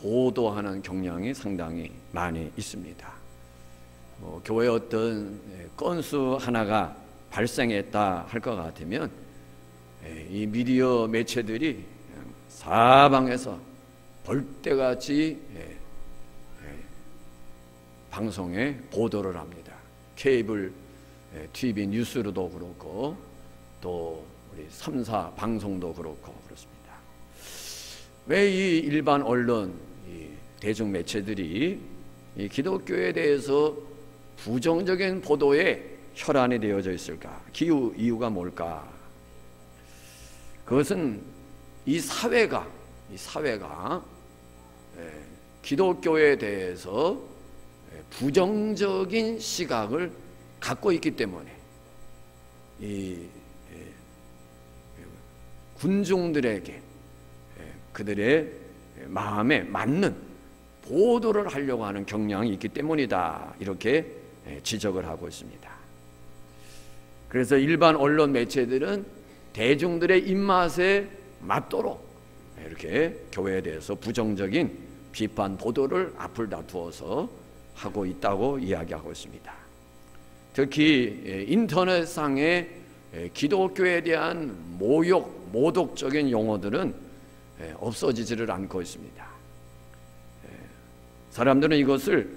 보도하는 경향이 상당히 많이 있습니다. 교회 어떤 건수 하나가 발생했다 할 것 같으면 이 미디어 매체들이 사방에서 벌떼같이 방송에 보도를 합니다. 케이블 TV 뉴스로도 그렇고 또 우리 3사 방송도 그렇고 그렇습니다. 왜 이 일반 언론, 이 대중 매체들이 이 기독교에 대해서 부정적인 보도에 혈안이 되어져 있을까? 이유가 뭘까? 그것은 이 사회가 기독교에 대해서 부정적인 시각을 갖고 있기 때문에 이 군중들에게 그들의 마음에 맞는 보도를 하려고 하는 경향이 있기 때문이다, 이렇게 지적을 하고 있습니다. 그래서 일반 언론 매체들은 대중들의 입맛에 맞도록 이렇게 교회에 대해서 부정적인 비판 보도를 앞을 다 두어서 하고 있다고 이야기하고 있습니다. 특히 인터넷상의 기독교에 대한 모독적인 용어들은 없어지지를 않고 있습니다. 사람들은 이것을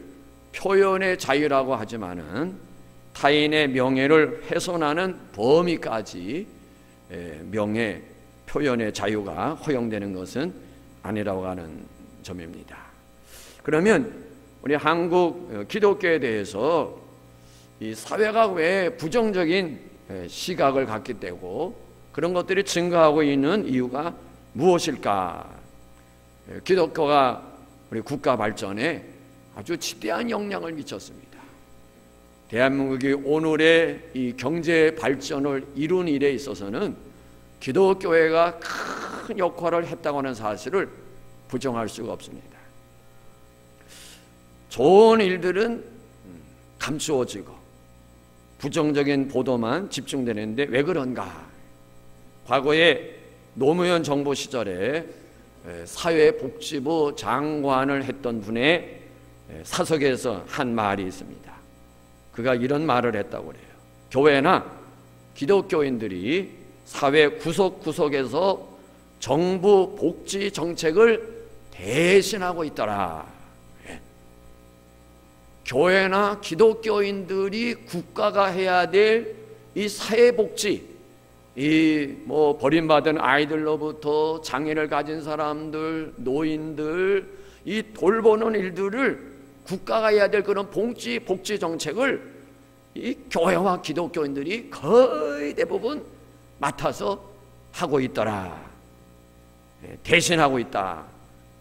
표현의 자유라고 하지만은 타인의 명예를 훼손하는 범위까지 명예 표현의 자유가 허용되는 것은 아니라고 하는 점입니다. 그러면 우리 한국 기독교에 대해서 이 사회가 왜 부정적인 시각을 갖게 되고 그런 것들이 증가하고 있는 이유가 무엇일까? 기독교가 우리 국가 발전에 아주 지대한 영향을 미쳤습니다. 대한민국이 오늘의 이 경제 발전을 이룬 일에 있어서는 기독교회가 큰 역할을 했다고 하는 사실을 부정할 수가 없습니다. 좋은 일들은 감추어지고 부정적인 보도만 집중되는데 왜 그런가? 과거에 노무현 정부 시절에 사회복지부 장관을 했던 분의 사석에서 한 말이 있습니다. 그가 이런 말을 했다고 그래요. 교회나 기독교인들이 사회 구석구석에서 정부 복지 정책을 대신하고 있더라. 교회나 기독교인들이 국가가 해야 될 이 사회복지, 이 버림받은 아이들로부터 장애를 가진 사람들, 노인들, 이 돌보는 일들을 국가가 해야 될 그런 복지 정책을 이 교회와 기독교인들이 거의 대부분 맡아서 하고 있더라. 대신하고 있다.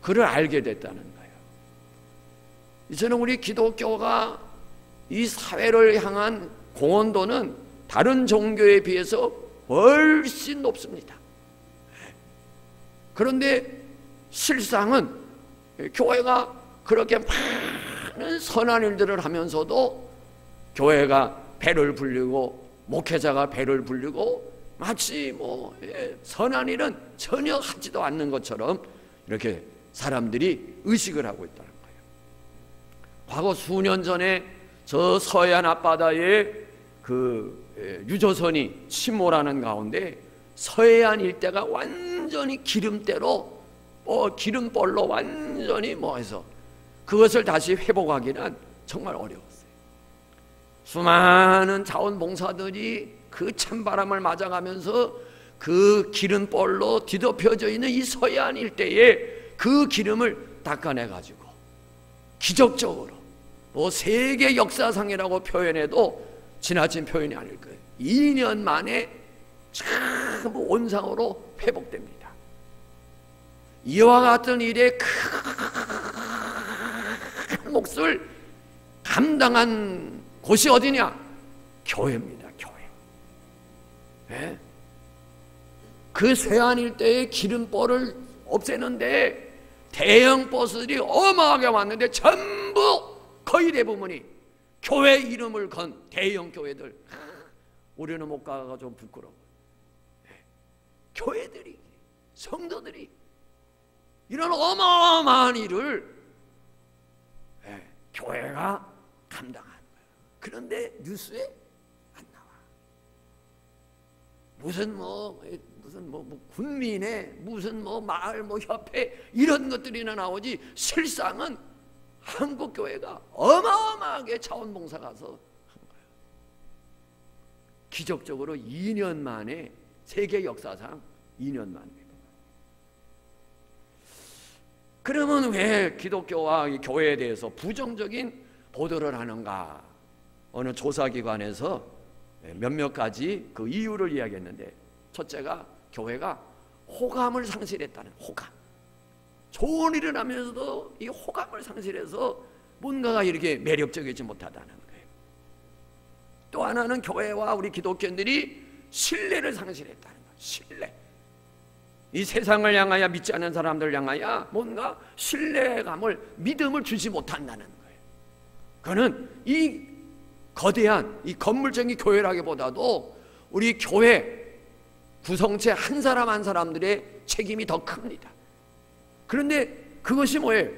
그를 알게 됐다는 거예요. 이제는 우리 기독교가 이 사회를 향한 공헌도는 다른 종교에 비해서 훨씬 높습니다. 그런데 실상은 교회가 그렇게 많은 선한 일들을 하면서도 교회가 배를 불리고 목회자가 배를 불리고 마치 선한 일은 전혀 하지도 않는 것처럼 이렇게 사람들이 의식을 하고 있다는 거예요. 과거 수년 전에 저 서해안 앞바다에 그 유조선이 침몰하는 가운데 서해안 일대가 완전히 기름때로 기름벌로 완전히 해서 그것을 다시 회복하기는 정말 어려웠어요. 수많은 자원봉사들이 그 찬바람을 맞아가면서 그 기름벌로 뒤덮여져 있는 이 서해안 일대에 그 기름을 닦아내가지고 기적적으로 세계 역사상이라고 표현해도 지나친 표현이 아닐 거예요. 2년 만에 전부 온상으로 회복됩니다. 이와 같은 일에 큰 몫을 감당한 곳이 어디냐? 교회입니다. 교회. 네? 그 서해안 일대의 기름벌을 없애는데 대형 버스들이 어마하게 왔는데 전부 거의 대부분이 교회 이름을 건 대형 교회들. 우리는 못 가가 좀 부끄러워. 교회들이, 성도들이 이런 어마어마한 일을 교회가 감당하는 거예요. 그런데 뉴스에 안 나와. 무슨 군민의 무슨 마을 협회 이런 것들이나 나오지, 실상은 한국 교회가 어마어마하게 자원봉사 가서 한 거예요. 기적적으로 2년 만에, 세계 역사상 2년 만에. 그러면 왜 기독교와 교회에 대해서 부정적인 보도를 하는가? 어느 조사기관에서 몇몇 가지 그 이유를 이야기했는데, 첫째가 교회가 호감을 상실했다는, 호감. 좋은 일을 하면서도 이 호감을 상실해서 뭔가가 이렇게 매력적이지 못하다는 거예요. 또 하나는 교회와 우리 기독교인들이 신뢰를 상실했다는 거예요. 신뢰. 이 세상을 향하여, 믿지 않는 사람들 향하여 뭔가 신뢰감을, 믿음을 주지 못한다는 거예요. 그는 이 거대한 이 건물적인 교회라기보다도 우리 교회 구성체 한 사람 한 사람들의 책임이 더 큽니다. 그런데 그것이 뭐예요?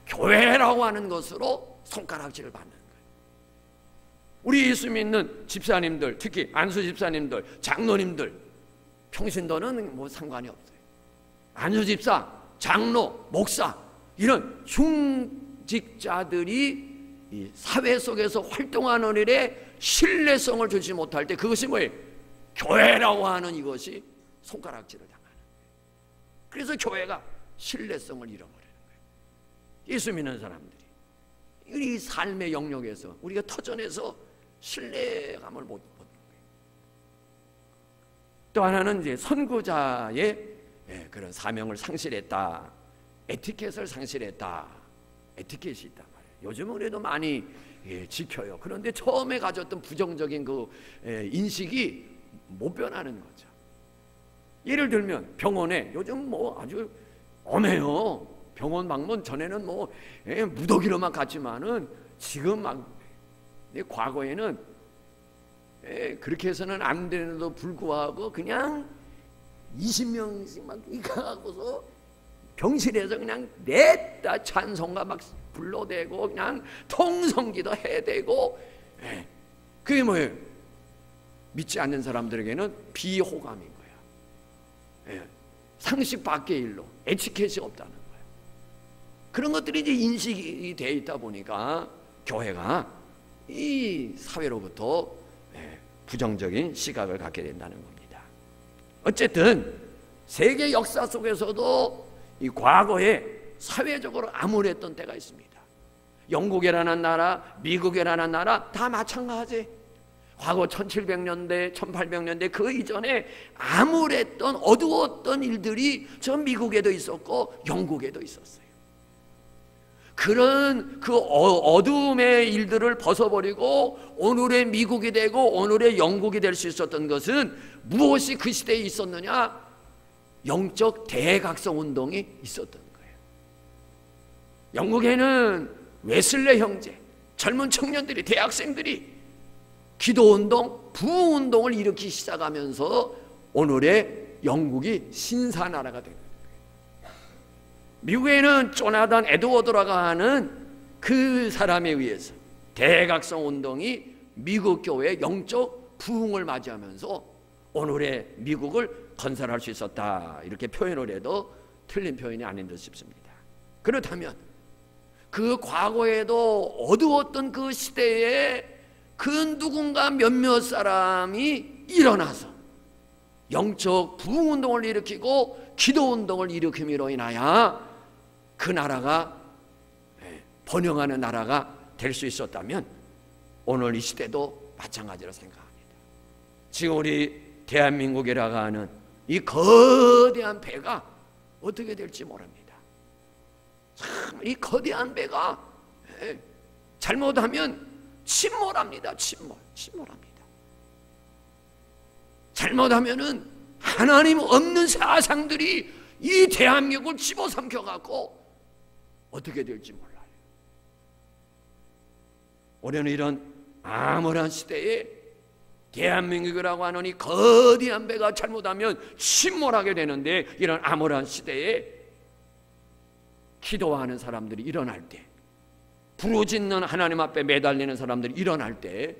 교회라고 하는 것으로 손가락질을 받는 거예요. 우리 예수 믿는 집사님들, 특히 안수 집사님들, 장로님들, 평신도는 상관이 없어요. 안수 집사, 장로, 목사, 이런 중직자들이 이 사회 속에서 활동하는 일에 신뢰성을 주지 못할 때, 그것이 뭐예요? 교회라고 하는 이것이 손가락질을 당하는 거예요. 그래서 교회가 신뢰성을 잃어버리는 거예요. 예수 믿는 사람들이 이 삶의 영역에서, 우리가 터전에서 신뢰감을 못 얻는 거예요. 또 하나는 이제 선구자의 그런 사명을 상실했다, 에티켓을 상실했다. 에티켓이 있단 말이에요. 요즘은 그래도 많이 지켜요. 그런데 처음에 가졌던 부정적인 그 인식이 못 변하는 거죠. 예를 들면 병원에 요즘 아주 엄해요. 병원 방문 전에는 무더기로만 갔지만은 지금 과거에는 그렇게 해서는 안 되는데도 불구하고 그냥 20명씩 막 가고서 병실에서 그냥 냈다 찬송가 막 불러대고 그냥 통성기도 해대고, 그게 뭐예요? 믿지 않는 사람들에게는 비호감인 거야. 상식 밖의 일로, 에티켓이 없다는 거야. 그런 것들이 이제 인식이 되어 있다 보니까 교회가 이 사회로부터 부정적인 시각을 갖게 된다는 겁니다. 어쨌든 세계 역사 속에서도 이 과거에 사회적으로 암울했던 때가 있습니다. 영국이라는 나라, 미국이라는 나라 다 마찬가지. 과거 1700년대, 1800년대 그 이전에 암울했던, 어두웠던 일들이 저 미국에도 있었고 영국에도 있었어요. 그런 그 어두움의 일들을 벗어버리고 오늘의 미국이 되고 오늘의 영국이 될 수 있었던 것은 무엇이 그 시대에 있었느냐? 영적 대각성 운동이 있었던 거예요. 영국에는 웨슬레 형제, 젊은 청년들이, 대학생들이 기도운동, 부흥운동을 일으키기 시작하면서 오늘의 영국이 신사나라가 된 거예요. 미국에는 조나단 에드워드라고 하는 그 사람에 의해서 대각성 운동이 미국 교회의 영적 부흥을 맞이하면서 오늘의 미국을 건설할 수 있었다, 이렇게 표현을 해도 틀린 표현이 아닌 듯 싶습니다. 그렇다면 그 과거에도 어두웠던 그 시대에 그 누군가 몇몇 사람이 일어나서 영적 부흥운동을 일으키고 기도운동을 일으킴으로 인하여 그 나라가 번영하는 나라가 될 수 있었다면 오늘 이 시대도 마찬가지로 생각합니다. 지금 우리 대한민국이라고 하는 이 거대한 배가 어떻게 될지 모릅니다. 참, 이 거대한 배가 잘못하면 침몰합니다. 침몰합니다. 잘못하면은 하나님 없는 사상들이 이 대한민국을 집어삼켜갖고 어떻게 될지 몰라요. 우리는 이런 암울한 시대에 대한민국이라고 하는 이 거대한 배가 잘못하면 침몰하게 되는데, 이런 암울한 시대에 기도하는 사람들이 일어날 때, 부르짖는 하나님 앞에 매달리는 사람들이 일어날 때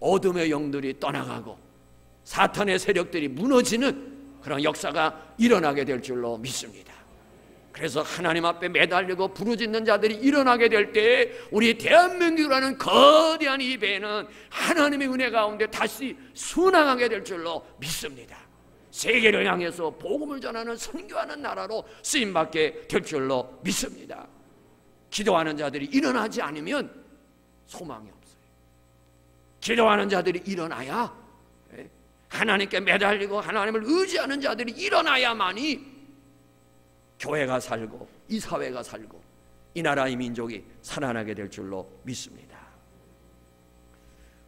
어둠의 영들이 떠나가고 사탄의 세력들이 무너지는 그런 역사가 일어나게 될 줄로 믿습니다. 그래서 하나님 앞에 매달리고 부르짖는 자들이 일어나게 될 때 우리 대한민국이라는 거대한 이 배는 하나님의 은혜 가운데 다시 순항하게 될 줄로 믿습니다. 세계를 향해서 복음을 전하는 선교하는 나라로 쓰임받게 될 줄로 믿습니다. 기도하는 자들이 일어나지 않으면 소망이 없어요. 기도하는 자들이 일어나야, 하나님께 매달리고 하나님을 의지하는 자들이 일어나야만이 교회가 살고 이 사회가 살고 이 나라의 민족이 살아나게 될 줄로 믿습니다.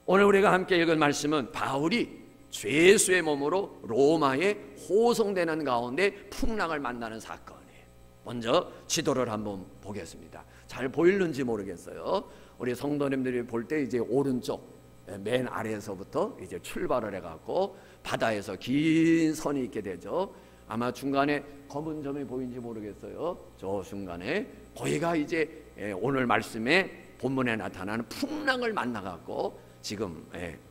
오늘 우리가 함께 읽은 말씀은 바울이 죄수의 몸으로 로마에 호송되는 가운데 풍랑을 만나는 사건이에요. 먼저 지도를 한번 보겠습니다. 잘 보이는지 모르겠어요. 우리 성도님들이 볼 때 이제 오른쪽 맨 아래에서부터 이제 출발을 해갖고 바다에서 긴 선이 있게 되죠. 아마 중간에 검은 점이 보이는지 모르겠어요. 저 중간에 거기가 이제 오늘 말씀에 본문에 나타나는 풍랑을 만나갖고 지금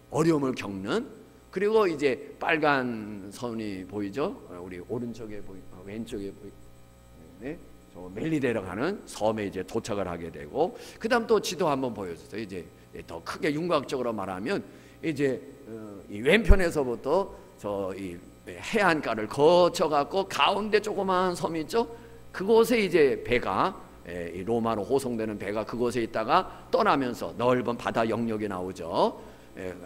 어려움을 겪는, 그리고 이제 빨간 선이 보이죠. 우리 오른쪽에 왼쪽에 보이네. 저 멜리데로 가는 섬에 이제 도착을 하게 되고, 그다음 또 지도 한번 보여주세요. 이제 더 크게 윤곽적으로 말하면 이제 이 왼편에서부터 저 이 해안가를 거쳐갖고 가운데 조그마한 섬 있죠. 그곳에 이제 배가, 이 로마로 호송되는 배가 그곳에 있다가 떠나면서 넓은 바다 영역이 나오죠.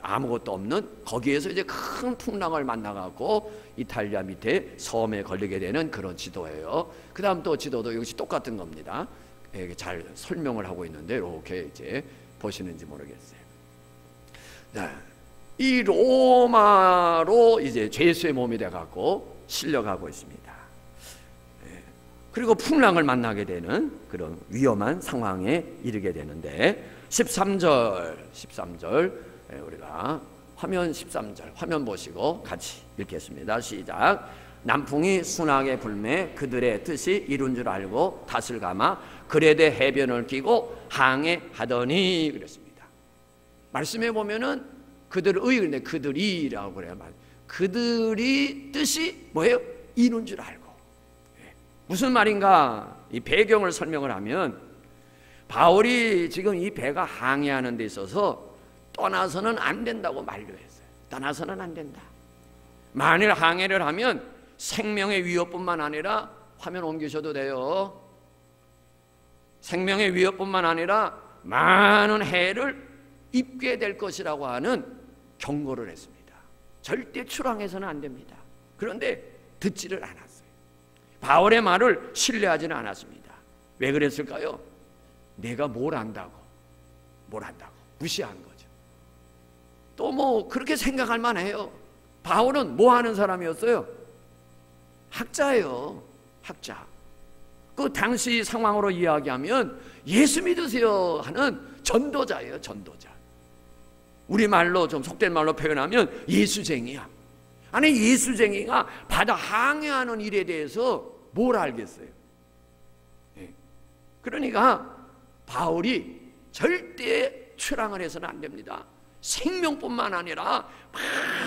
아무것도 없는 거기에서 이제 큰 풍랑을 만나갖고 이탈리아 밑에 섬에 걸리게 되는 그런 지도예요. 그 다음 또 지도도 역시 똑같은 겁니다. 잘 설명을 하고 있는데 이렇게 이제 보시는지 모르겠어요. 네. 이 로마로 이제 죄수의 몸이 돼갖고 실려가고 있습니다. 그리고 풍랑을 만나게 되는 그런 위험한 상황에 이르게 되는데 13절 우리가 화면 13절 화면 보시고 같이 읽겠습니다. 시작. 남풍이 순하게 불매 그들의 뜻이 이룬 줄 알고 탓을 감아 그레데 해변을 끼고 항해하더니 그랬습니다. 말씀에 보면은 그들이라고 그래요. 그들이 뜻이 뭐예요? 이룬 줄 알고. 무슨 말인가? 이 배경을 설명을 하면 바울이 지금 이 배가 항해하는 데 있어서 떠나서는 안 된다고 만류했어요. 떠나서는 안 된다. 만일 항해를 하면 생명의 위협뿐만 아니라, 화면 옮기셔도 돼요. 생명의 위협뿐만 아니라 많은 해를 입게 될 것이라고 하는 경고를 했습니다. 절대 출항해서는 안 됩니다. 그런데 듣지를 않았어요. 바울의 말을 신뢰하지는 않았습니다. 왜 그랬을까요? 내가 뭘 안다고 무시한 거죠. 또 뭐 그렇게 생각할 만해요. 바울은 뭐 하는 사람이었어요? 학자예요. 학자. 그 당시 상황으로 이야기하면 예수 믿으세요 하는 전도자예요. 전도자. 우리말로 좀 속된 말로 표현하면 예수쟁이야. 아니 예수쟁이가 바다 항해하는 일에 대해서 뭘 알겠어요? 그러니까 바울이 절대 출항을 해서는 안 됩니다. 생명뿐만 아니라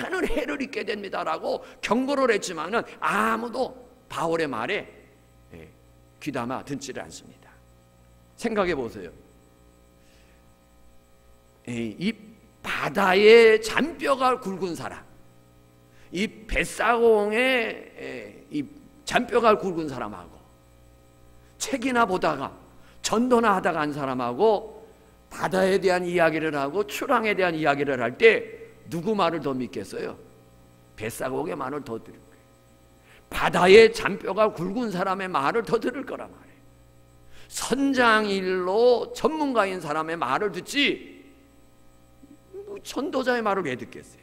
많은 해를 입게 됩니다라고 경고를 했지만은 아무도 바울의 말에 귀담아 듣지를 않습니다. 생각해 보세요. 이 바다의 잔뼈가 굵은 사람, 이 뱃사공의 이 잔뼈가 굵은 사람하고 책이나 보다가 전도나 하다가 한 사람하고 바다에 대한 이야기를 하고 출항에 대한 이야기를 할 때 누구 말을 더 믿겠어요? 뱃사공의 말을 더 들을 거예요. 바다의 잔뼈가 굵은 사람의 말을 더 들을 거란 말이에요. 선장일로 전문가인 사람의 말을 듣지 전도자의 말을 왜 듣겠어요?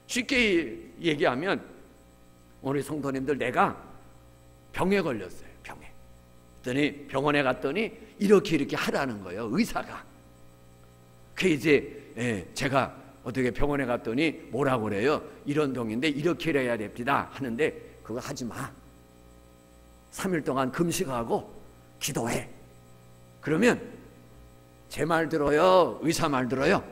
쉽게 얘기하면 우리 성도님들, 내가 병에 걸렸어요. 병에. 그랬더니 병원에 갔더니 이렇게 하라는 거예요. 의사가. 그 이제 제가 어떻게 병원에 갔더니 뭐라고 그래요? 이런 병인데 이렇게 해야 됩니다 하는데 그거 하지 마. 3일 동안 금식하고 기도해. 그러면 제 말 들어요? 의사 말 들어요?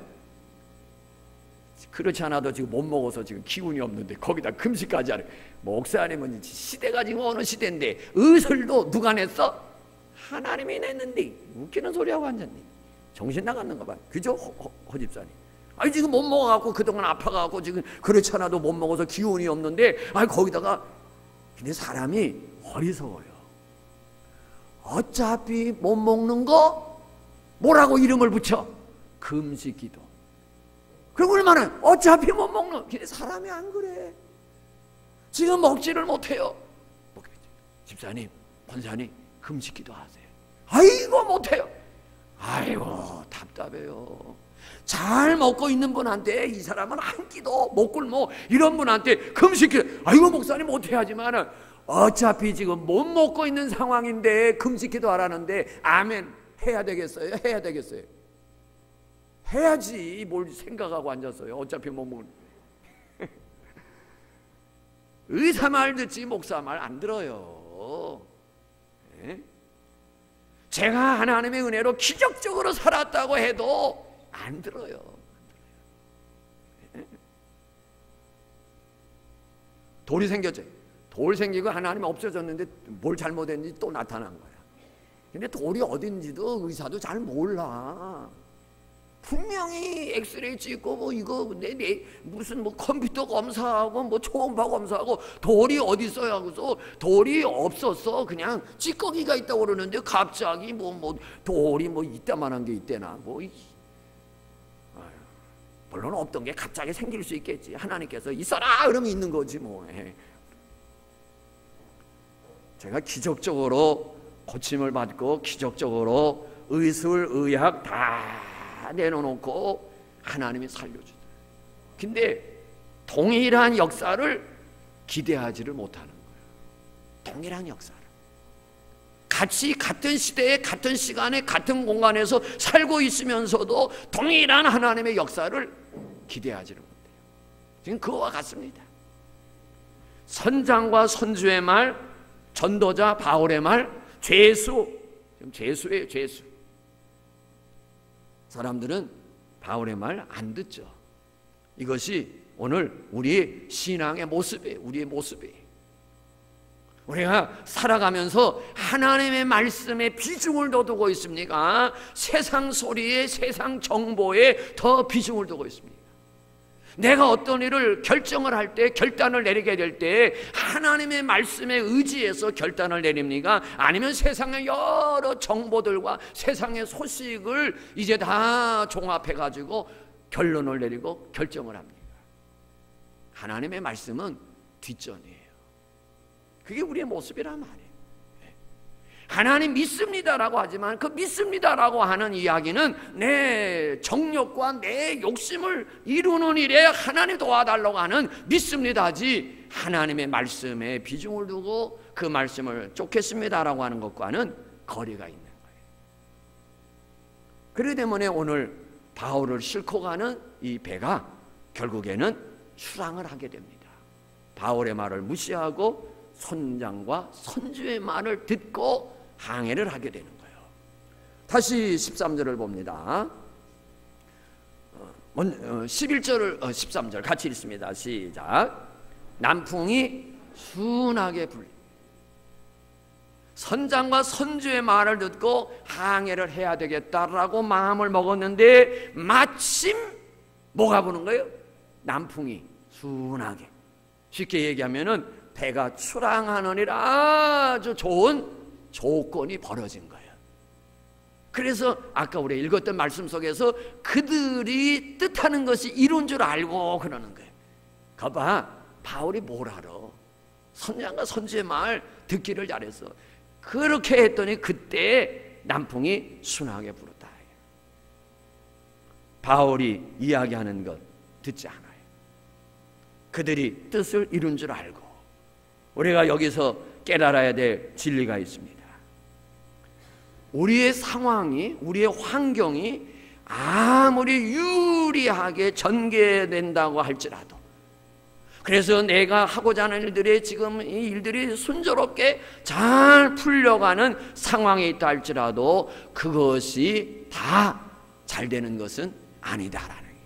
그렇지 않아도 지금 못 먹어서 지금 기운이 없는데 거기다 금식까지 하래. 목사님은 시대가 지금 어느 시대인데 의술도 누가 냈어? 하나님이 냈는데 웃기는 소리하고 앉았니? 정신 나갔는 거 봐. 그죠? 허 집사님. 아니 지금 못 먹어갖고 그동안 아파갖고 지금 그렇지 않아도 못 먹어서 기운이 없는데 아니 거기다가. 근데 사람이 어리석어요. 어차피 못 먹는 거 뭐라고 이름을 붙여? 금식기도. 그리고 얼마나 어차피 못 먹는. 근데 사람이 안 그래. 지금 먹지를 못해요. 집사님, 권사님 금식기도 하세요. 아이고 못해요. 아이고 답답해요. 잘 먹고 있는 분한테 이 사람은 한 끼도 못 굶어 이런 분한테 금식기도. 아이고 목사님 못해야지만 어차피 지금 못 먹고 있는 상황인데 금식기도 하라는데 아멘 해야 되겠어요? 해야 되겠어요? 해야지. 뭘 생각하고 앉았어요. 어차피 못 먹는. 의사 말 듣지 목사 말 안 들어요. 네? 제가 하나님의 은혜로 기적적으로 살았다고 해도 안 들어요. 네? 돌이 생겼죠. 돌 생기고 하나님 없어졌는데 뭘 잘못했는지 또 나타난 거야. 근데 돌이 어딘지도 의사도 잘 몰라. 분명히 엑스레이 찍고 뭐 이거 무슨 뭐 컴퓨터 검사하고 뭐 초음파 검사하고 돌이 어디 있어요 하고서 돌이 없었어. 그냥 찌꺼기가 있다고 그러는데 갑자기 뭐 돌이 뭐 이따만한 게 있대나 뭐. 물론 없던 게 갑자기 생길 수 있겠지. 하나님께서 있어라 그러면 있는 거지 뭐. 제가 기적적으로 고침을 받고 기적적으로 의술 의학 다 내려놓고 하나님이 살려주더라. 근데 동일한 역사를 기대하지를 못하는 거예요. 동일한 역사를 같이 같은 시대에 같은 시간에 같은 공간에서 살고 있으면서도 동일한 하나님의 역사를 기대하지를 못해요. 지금 그거와 같습니다. 선장과 선주의 말, 전도자 바울의 말, 죄수. 지금 죄수예요. 죄수. 사람들은 바울의 말 안 듣죠. 이것이 오늘 우리의 신앙의 모습이에요. 우리의 모습이에요. 우리가 살아가면서 하나님의 말씀에 비중을 더 두고 있습니까? 세상 소리에, 세상 정보에 더 비중을 두고 있습니까? 내가 어떤 일을 결정을 할 때, 결단을 내리게 될 때 하나님의 말씀에 의지해서 결단을 내립니까? 아니면 세상의 여러 정보들과 세상의 소식을 이제 다 종합해가지고 결론을 내리고 결정을 합니까? 하나님의 말씀은 뒷전이에요. 그게 우리의 모습이란 말이에요. 하나님 믿습니다라고 하지만 그 믿습니다라고 하는 이야기는 내 정욕과 내 욕심을 이루는 일에 하나님 도와달라고 하는 믿습니다지, 하나님의 말씀에 비중을 두고 그 말씀을 쫓겠습니다라고 하는 것과는 거리가 있는 거예요. 그렇기 때문에 오늘 바울을 싣고 가는 이 배가 결국에는 출항을 하게 됩니다. 바울의 말을 무시하고 선장과 선주의 말을 듣고 항해를 하게 되는 거예요. 다시 13절을 봅니다. 11절을 13절 같이 읽습니다. 시작. 남풍이 순하게 불리. 선장과 선주의 말을 듣고 항해를 해야 되겠다라고 마음을 먹었는데 마침 뭐가 부는 거예요? 남풍이 순하게. 쉽게 얘기하면은 배가 출항하는 아주 좋은 조건이 벌어진 거예요. 그래서 아까 우리 읽었던 말씀 속에서 그들이 뜻하는 것이 이룬 줄 알고 그러는 거예요. 거봐, 바울이 뭘 알아? 선장과 선주의 말 듣기를 잘했어. 그렇게 했더니 그때 남풍이 순하게 불었다. 바울이 이야기하는 것 듣지 않아요. 그들이 뜻을 이룬 줄 알고. 우리가 여기서 깨달아야 될 진리가 있습니다. 우리의 상황이, 우리의 환경이 아무리 유리하게 전개된다고 할지라도, 그래서 내가 하고자 하는 일들이 지금 이 일들이 순조롭게 잘 풀려가는 상황에 있다 할지라도 그것이 다 잘 되는 것은 아니다라는 거예요.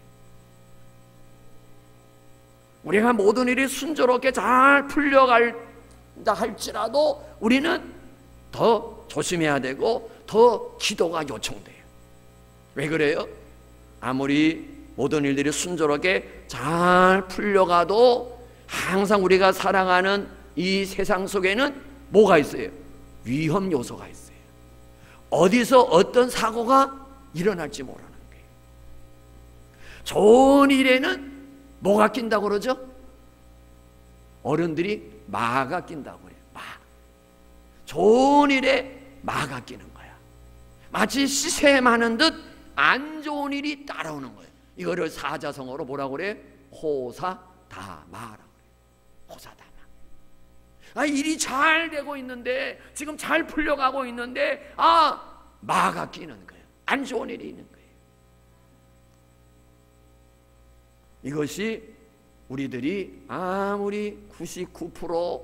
우리가 모든 일이 순조롭게 잘 풀려간다 할지라도 우리는 더 조심해야 되고 더 기도가 요청돼요. 왜 그래요? 아무리 모든 일들이 순조롭게 잘 풀려가도 항상 우리가 살아가는 이 세상 속에는 뭐가 있어요? 위험 요소가 있어요. 어디서 어떤 사고가 일어날지 모르는 거예요. 좋은 일에는 뭐가 낀다고 그러죠? 어른들이 마가 낀다고 해요. 마. 좋은 일에 마가 끼는 거야. 마치 시샘하는 듯 안 좋은 일이 따라오는 거예요. 이거를 사자성어로 뭐라고 그래? 호사다마라고 그래. 호사다마. 일이 잘 되고 있는데, 지금 잘 풀려가고 있는데, 마가 끼는 거예요. 안 좋은 일이 있는 거예요. 이것이 우리들이 아무리 99%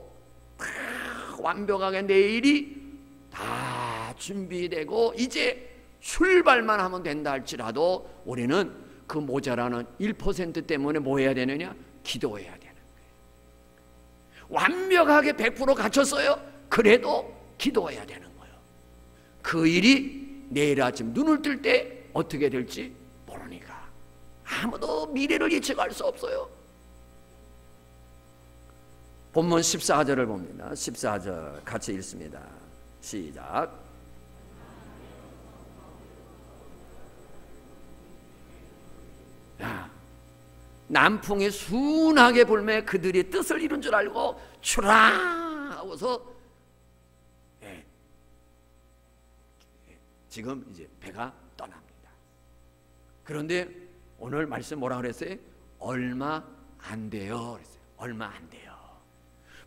완벽하게 내일이 다 준비되고 이제 출발만 하면 된다 할지라도 우리는 그 모자라는 1% 때문에 뭐 해야 되느냐? 기도해야 되는 거예요. 완벽하게 100% 갖췄어요? 그래도 기도해야 되는 거예요. 그 일이 내일 아침 눈을 뜰 때 어떻게 될지 모르니까 아무도 미래를 예측할 수 없어요. 본문 14절을 봅니다. 14절 같이 읽습니다. 시작. 남풍이 순하게 불매 그들이 뜻을 이룬 줄 알고 추라 하고서 지금 이제 배가 떠납니다. 그런데 오늘 말씀 뭐라 그랬어요? 얼마 안 돼요 그랬어요. 얼마 안 돼요.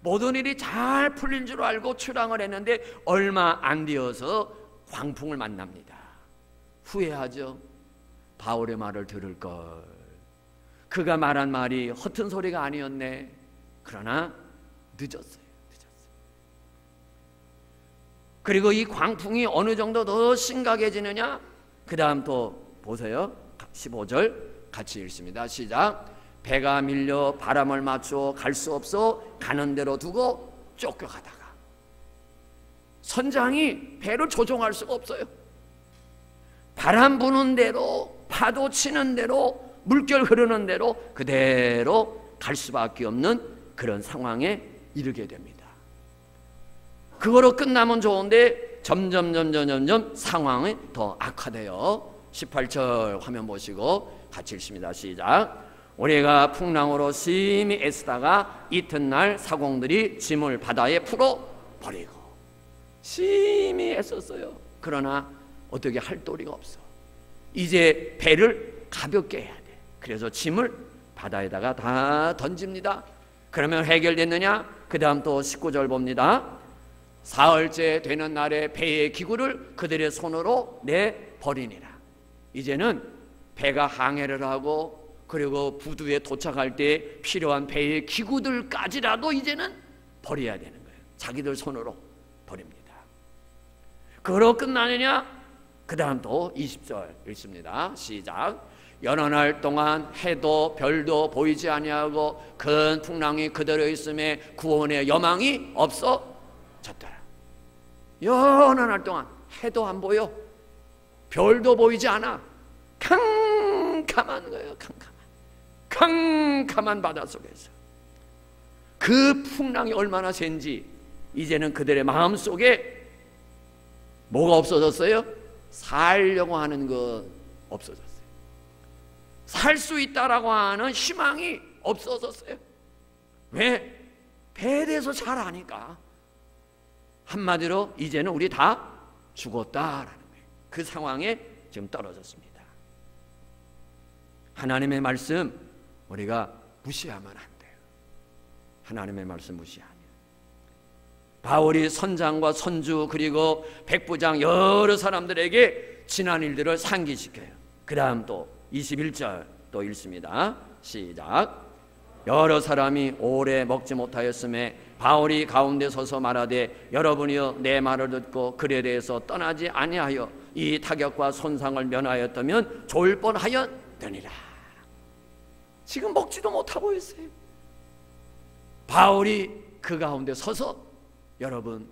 모든 일이 잘 풀린 줄 알고 출항을 했는데 얼마 안 되어서 광풍을 만납니다. 후회하죠. 바울의 말을 들을 걸. 그가 말한 말이 허튼 소리가 아니었네. 그러나 늦었어요. 그리고 이 광풍이 어느 정도 더 심각해지느냐? 그 다음 또 보세요. 15절 같이 읽습니다. 시작. 배가 밀려 바람을 맞춰 갈 수 없어 가는 대로 두고 쫓겨가다가 선장이 배를 조종할 수가 없어요. 바람 부는 대로, 파도 치는 대로, 물결 흐르는 대로 그대로 갈 수밖에 없는 그런 상황에 이르게 됩니다. 그거로 끝나면 좋은데 점점 상황이 더 악화돼요. 18절 화면 보시고 같이 읽습니다. 시작. 우리가 풍랑으로 심히 애쓰다가 이튿날 사공들이 짐을 바다에 풀어버리고. 심히 애썼어요. 그러나 어떻게 할 도리가 없어. 이제 배를 가볍게 해야 돼. 그래서 짐을 바다에다가 다 던집니다. 그러면 해결됐느냐? 그 다음 또 19절 봅니다. 사흘째 되는 날에 배의 기구를 그들의 손으로 내버리니라. 이제는 배가 항해를 하고 그리고 부두에 도착할 때 필요한 배의 기구들까지라도 이제는 버려야 되는 거예요. 자기들 손으로 버립니다. 그러고 끝나느냐? 그 다음 또 20절 읽습니다. 시작. 여러 날 동안 해도 별도 보이지 아니하고 큰 풍랑이 그대로 있음에 구원의 여망이 없어졌더라. 여러 날 동안 해도 안 보여, 별도 보이지 않아. 캄캄한 거예요. 캄캄한 바다 속에서 그 풍랑이 얼마나 센지 이제는 그들의 마음속에 뭐가 없어졌어요? 살려고 하는 것 없어졌어요. 살 수 있다라고 하는 희망이 없어졌어요. 왜? 배에 대해서 잘 아니까. 한마디로 이제는 우리 다 죽었다라는 거예요. 그 상황에 지금 떨어졌습니다. 하나님의 말씀 우리가 무시하면 안 돼요. 하나님의 말씀 무시하면. 바울이 선장과 선주 그리고 백부장 여러 사람들에게 지난 일들을 상기시켜요. 그 다음 또 21절 또 읽습니다. 시작. 여러 사람이 오래 먹지 못하였음에 바울이 가운데 서서 말하되 여러분이여 내 말을 듣고 글에 대해서 떠나지 아니하여 이 타격과 손상을 면하였다면 좋을 뻔하였더니라. 지금 먹지도 못하고 있어요. 바울이 그 가운데 서서 여러분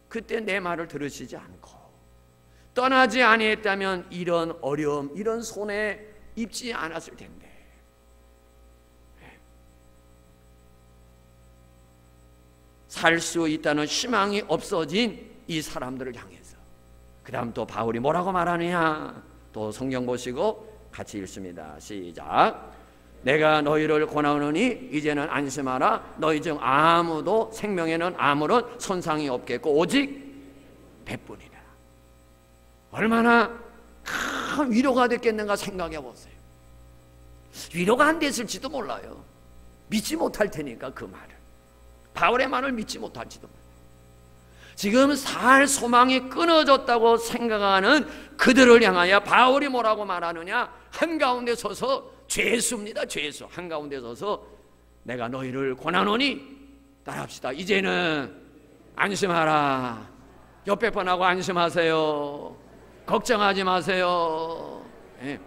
그때 내 말을 들으시지 않고 떠나지 아니했다면 이런 어려움, 이런 손해 입지 않았을 텐데. 살 수 있다는 희망이 없어진 이 사람들을 향해서 그 다음 또 바울이 뭐라고 말하느냐, 또 성경 보시고 같이 읽습니다. 시작. 내가 너희를 권하노니 이제는 안심하라. 너희 중 아무도 생명에는 아무런 손상이 없겠고 오직 배뿐이라. 얼마나 큰 위로가 됐겠는가 생각해 보세요. 위로가 안 됐을지도 몰라요. 믿지 못할 테니까 그 말을, 바울의 말을 믿지 못할지도 몰라요. 지금 살 소망이 끊어졌다고 생각하는 그들을 향하여 바울이 뭐라고 말하느냐, 한가운데 서서 죄수입니다. 죄수 한가운데 서서 내가 너희를 권하노니 따라합시다. 이제는 안심하라. 옆에 분하고 안심하세요. 걱정하지 마세요. 네,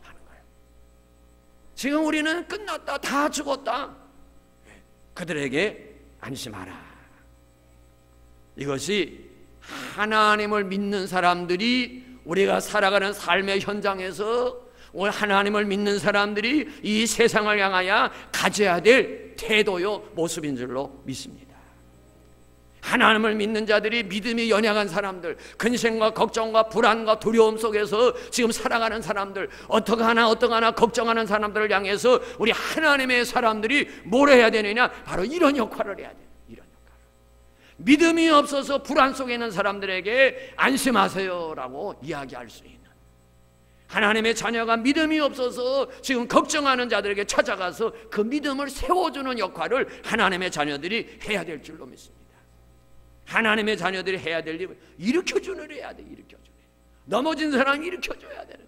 하는 거예요. 지금 우리는 끝났다, 다 죽었다. 그들에게 안심하라. 이것이 하나님을 믿는 사람들이 우리가 살아가는 삶의 현장에서 하나님을 믿는 사람들이 이 세상을 향하여 가져야 될 태도요 모습인 줄로 믿습니다. 하나님을 믿는 자들이 믿음이 연약한 사람들, 근심과 걱정과 불안과 두려움 속에서 지금 살아가는 사람들, 어떡하나 걱정하는 사람들을 향해서 우리 하나님의 사람들이 뭘 해야 되느냐, 바로 이런 역할을 해야 돼요. 이런 역할을. 믿음이 없어서 불안 속에 있는 사람들에게 안심하세요라고 이야기할 수 있는, 하나님의 자녀가 믿음이 없어서 지금 걱정하는 자들에게 찾아가서 그 믿음을 세워주는 역할을 하나님의 자녀들이 해야 될 줄로 믿습니다. 하나님의 자녀들이 해야 될 일은 일으켜주는 일 해야 돼. 일으켜주는 일. 넘어진 사람 일으켜줘야 되는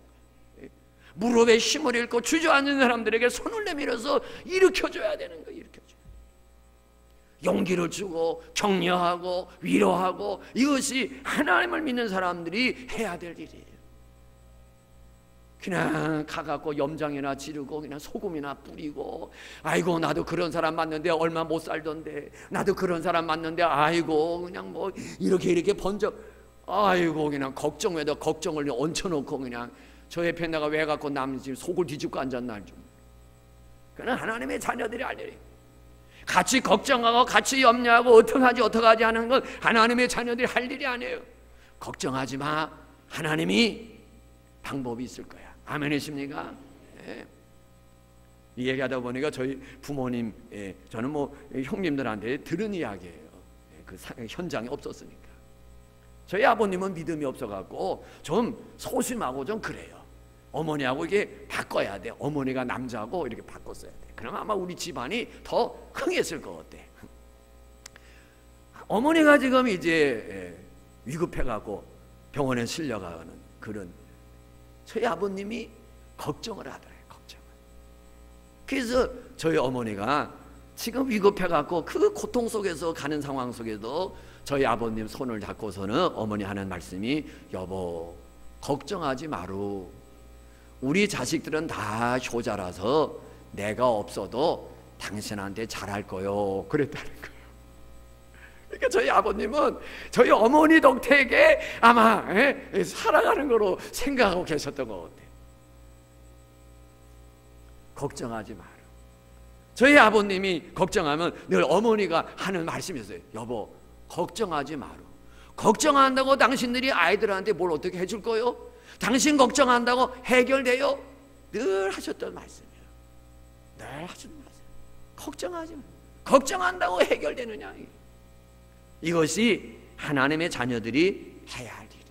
거예요. 무릎에 힘을 잃고 주저앉은 사람들에게 손을 내밀어서 일으켜줘야 되는 거예요. 일으켜줘야 돼. 용기를 주고 격려하고 위로하고, 이것이 하나님을 믿는 사람들이 해야 될 일이에요. 그냥 가갖고 염장이나 지르고 그냥 소금이나 뿌리고, 아이고 나도 그런 사람 만났는데 얼마 못 살던데, 나도 그런 사람 만났는데 아이고 그냥 뭐 이렇게 번쩍, 아이고 그냥 걱정에다 걱정을 얹혀놓고 그냥 저 옆에 내가 왜 갖고 남 지금 속을 뒤집고 앉았나 좀. 그는 하나님의 자녀들이 할 일이에요. 같이 걱정하고 같이 염려하고 어떡하지 하는 건 하나님의 자녀들이 할 일이 아니에요. 걱정하지 마. 하나님이 방법이 있을 거야. 아멘이십니까? 예. 이 얘기하다 보니까 저희 부모님, 저는 뭐 형님들한테 들은 이야기예요. 그 현장에 없었으니까. 저희 아버님은 믿음이 없어갖고 좀 소심하고 좀 그래요. 어머니하고 이게 바꿔야 돼. 어머니가 남자고 이렇게 바꿨어야 돼. 그럼 아마 우리 집안이 더 흥했을 것 같아. 어머니가 지금 이제 위급해갖고 병원에 실려가는 그런, 저희 아버님이 걱정을 하더래요. 걱정을. 그래서 저희 어머니가 지금 위급해갖고 그 고통 속에서 가는 상황 속에도 저희 아버님 손을 잡고서는 어머니 하는 말씀이, 여보 걱정하지 마루. 우리 자식들은 다 효자라서 내가 없어도 당신한테 잘할 거요. 그랬다는 거예요. 그러니까 저희 아버님은 저희 어머니 덕택에 아마 살아가는 거로 생각하고 계셨던 것 같아요. 걱정하지 마라. 저희 아버님이 걱정하면 늘 어머니가 하는 말씀이 있어요. 여보 걱정하지 마라. 걱정한다고 당신들이 아이들한테 뭘 어떻게 해줄 거요? 당신 걱정한다고 해결돼요? 늘 하셨던 말씀이에요. 늘 하셨던 말씀. 걱정하지 마. 걱정한다고 해결되느냐? 이것이 하나님의 자녀들이 해야 할 일이에요.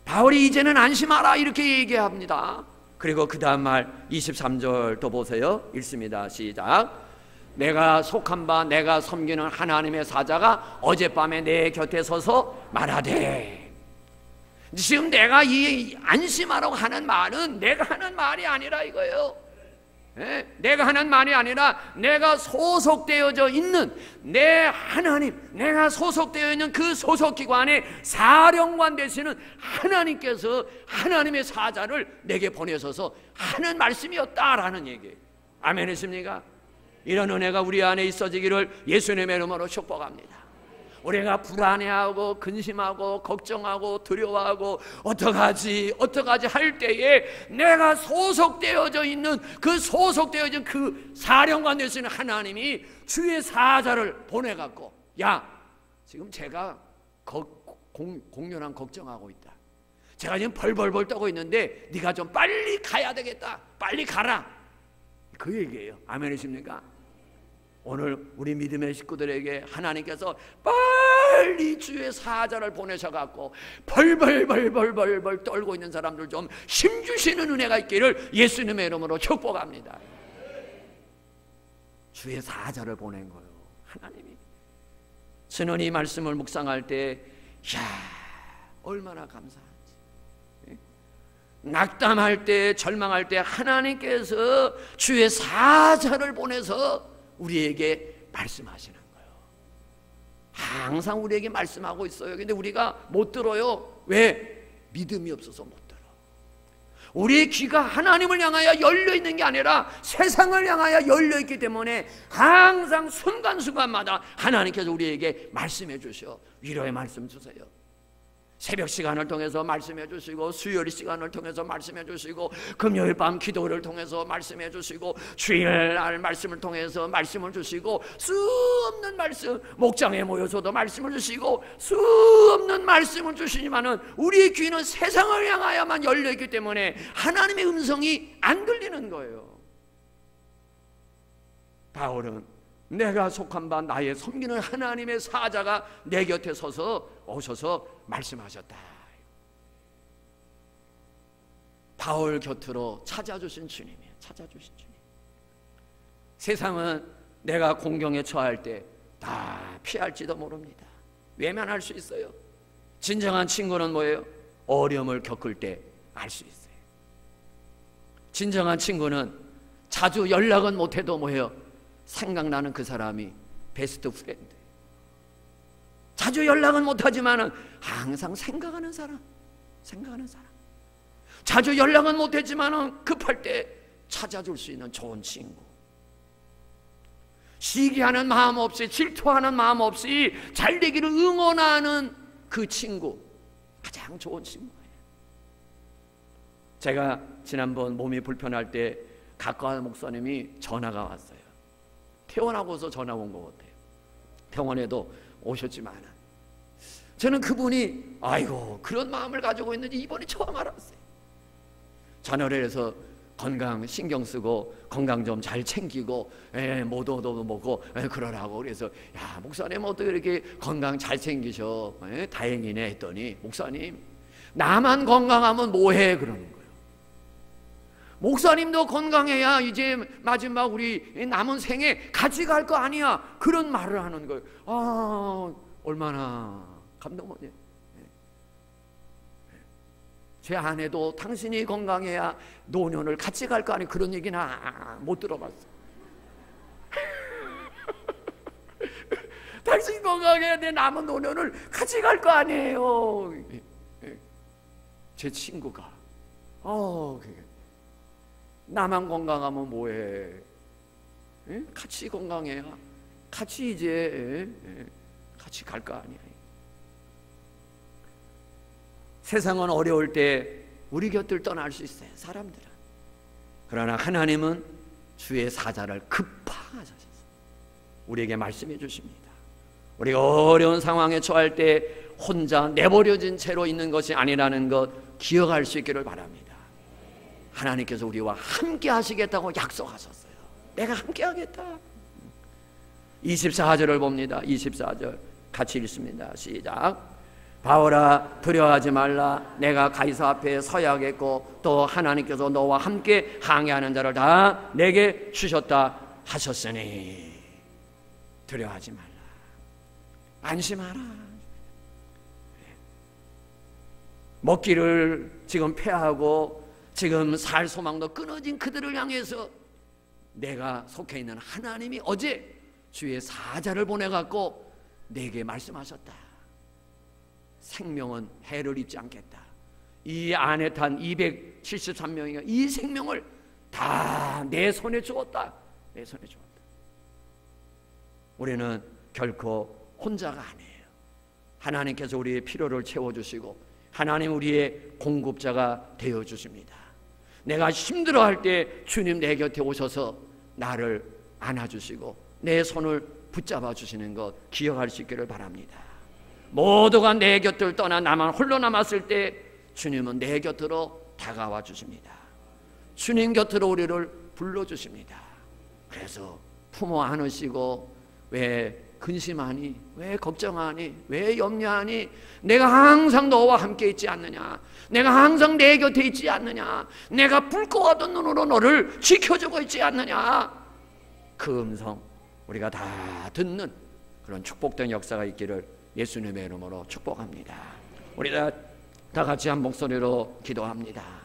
바울이 이제는 안심하라 이렇게 얘기합니다. 그리고 그 다음 말 23절 또 보세요. 읽습니다. 시작. 내가 속한 바 내가 섬기는 하나님의 사자가 어젯밤에 내 곁에 서서 말하되. 지금 내가 이 안심하라고 하는 말은 내가 하는 말이 아니라 이거예요. 내가 하는 말이 아니라 내가 소속되어져 있는 내 하나님, 내가 소속되어 있는 그 소속기관의 사령관 되시는 하나님께서 하나님의 사자를 내게 보내셔서 하는 말씀이었다라는 얘기예요. 아멘이십니까? 이런 은혜가 우리 안에 있어지기를 예수님의 이름으로 축복합니다. 우리가 불안해하고 근심하고 걱정하고 두려워하고 어떡하지 할 때에 내가 소속되어져 있는 그 사령관 되시는 하나님이 주의 사자를 보내갖고, 야, 지금 제가 공연한 걱정하고 있다. 제가 지금 벌벌벌 떠고 있는데 네가 좀 빨리 가야 되겠다. 빨리 가라. 그 얘기예요. 아멘이십니까? 오늘 우리 믿음의 식구들에게 하나님께서 빨리 주의 사자를 보내셔갖고 벌벌벌 떨고 있는 사람들 좀 힘주시는 은혜가 있기를 예수님의 이름으로 축복합니다. 주의 사자를 보낸 거예요, 하나님이. 저는 이 말씀을 묵상할 때, 이야, 얼마나 감사한지. 낙담할 때, 절망할 때 하나님께서 주의 사자를 보내서 우리에게 말씀하시는 거예요. 항상 우리에게 말씀하고 있어요. 근데 우리가 못 들어요. 왜? 믿음이 없어서 못 들어. 우리의 귀가 하나님을 향하여 열려있는 게 아니라 세상을 향하여 열려있기 때문에 항상 순간순간마다 하나님께서 우리에게 말씀해 주셔. 위로의 말씀 주세요. 새벽 시간을 통해서 말씀해 주시고, 수요일 시간을 통해서 말씀해 주시고, 금요일 밤 기도를 통해서 말씀해 주시고, 주일날 말씀을 통해서 말씀을 주시고, 수 없는 말씀, 목장에 모여서도 말씀을 주시고, 수 없는 말씀을 주시지만은 우리의 귀는 세상을 향하여만 열려있기 때문에 하나님의 음성이 안 들리는 거예요. 바울은 내가 속한 바 나의 섬기는 하나님의 사자가 내 곁에 오셔서 말씀하셨다. 바울 곁으로 찾아주신 주님이에요. 찾아주신 주님. 세상은 내가 공경에 처할 때 다 피할지도 모릅니다. 외면할 수 있어요. 진정한 친구는 뭐예요? 어려움을 겪을 때 알 수 있어요. 진정한 친구는 자주 연락은 못해도 뭐예요? 생각나는 그 사람이 베스트 프렌드. 자주 연락은 못하지만 항상 생각하는 사람. 자주 연락은 못했지만 급할 때 찾아줄 수 있는 좋은 친구. 시기하는 마음 없이, 질투하는 마음 없이 잘 되기를 응원하는 그 친구, 가장 좋은 친구예요. 제가 지난번 몸이 불편할 때 가까운 목사님이 전화가 왔어요. 퇴원하고서 전화 온 것 같아요. 병원에도 오셨지만 저는 그분이 아이고 그런 마음을 가지고 있는지 이번에 처음 알았어요. 전화를 해서 건강 신경 쓰고 건강 좀 잘 챙기고 모도도 먹고 그러라고. 그래서 야, 목사님 어떻게 이렇게 건강 잘 챙기셔? 다행이네 했더니, 목사님 나만 건강하면 뭐해? 그러는 거예요. 목사님도 건강해야 이제 마지막 우리 남은 생에 같이 갈 거 아니야. 그런 말을 하는 거예요. 아, 얼마나 감동이에요. 제 아내도 당신이 건강해야 노년을 같이 갈 거 아니야. 그런 얘기는 못 들어봤어. 당신이 건강해야 내 남은 노년을 같이 갈 거 아니에요. 제 친구가 나만 건강하면 뭐해? 같이 건강해야 같이 이제 같이 갈 거 아니야. 세상은 어려울 때 우리 곁을 떠날 수 있어요, 사람들은. 그러나 하나님은 주의 사자를 급파하셔서 우리에게 말씀해 주십니다. 우리가 어려운 상황에 처할 때 혼자 내버려진 채로 있는 것이 아니라는 것 기억할 수 있기를 바랍니다. 하나님께서 우리와 함께 하시겠다고 약속하셨어요. 내가 함께 하겠다. 24절을 봅니다. 24절 같이 읽습니다. 시작. 바울아, 두려워하지 말라. 내가 가이사 앞에 서야겠고 또 하나님께서 너와 함께 항해하는 자를 다 내게 주셨다 하셨으니 두려워하지 말라. 안심하라. 먹기를 지금 패하고 지금 살 소망도 끊어진 그들을 향해서 내가 속해 있는 하나님이 어제 주의 사자를 보내갖고 내게 말씀하셨다. 생명은 해를 입지 않겠다. 이 안에 탄 273명이 이 생명을 다 내 손에 주었다. 내 손에 주었다. 우리는 결코 혼자가 아니에요. 하나님께서 우리의 필요를 채워주시고 하나님 우리의 공급자가 되어주십니다. 내가 힘들어할 때 주님 내 곁에 오셔서 나를 안아주시고 내 손을 붙잡아 주시는 것 기억할 수 있기를 바랍니다. 모두가 내 곁을 떠나 나만 홀로 남았을 때 주님은 내 곁으로 다가와 주십니다. 주님 곁으로 우리를 불러주십니다. 그래서 품어 안으시고 왜 근심하니? 왜 걱정하니? 왜 염려하니? 내가 항상 너와 함께 있지 않느냐? 내가 항상 내 곁에 있지 않느냐? 내가 불과 같은 눈으로 너를 지켜주고 있지 않느냐? 그 음성 우리가 다 듣는 그런 축복된 역사가 있기를 예수님의 이름으로 축복합니다. 우리 다 같이 한 목소리로 기도합니다.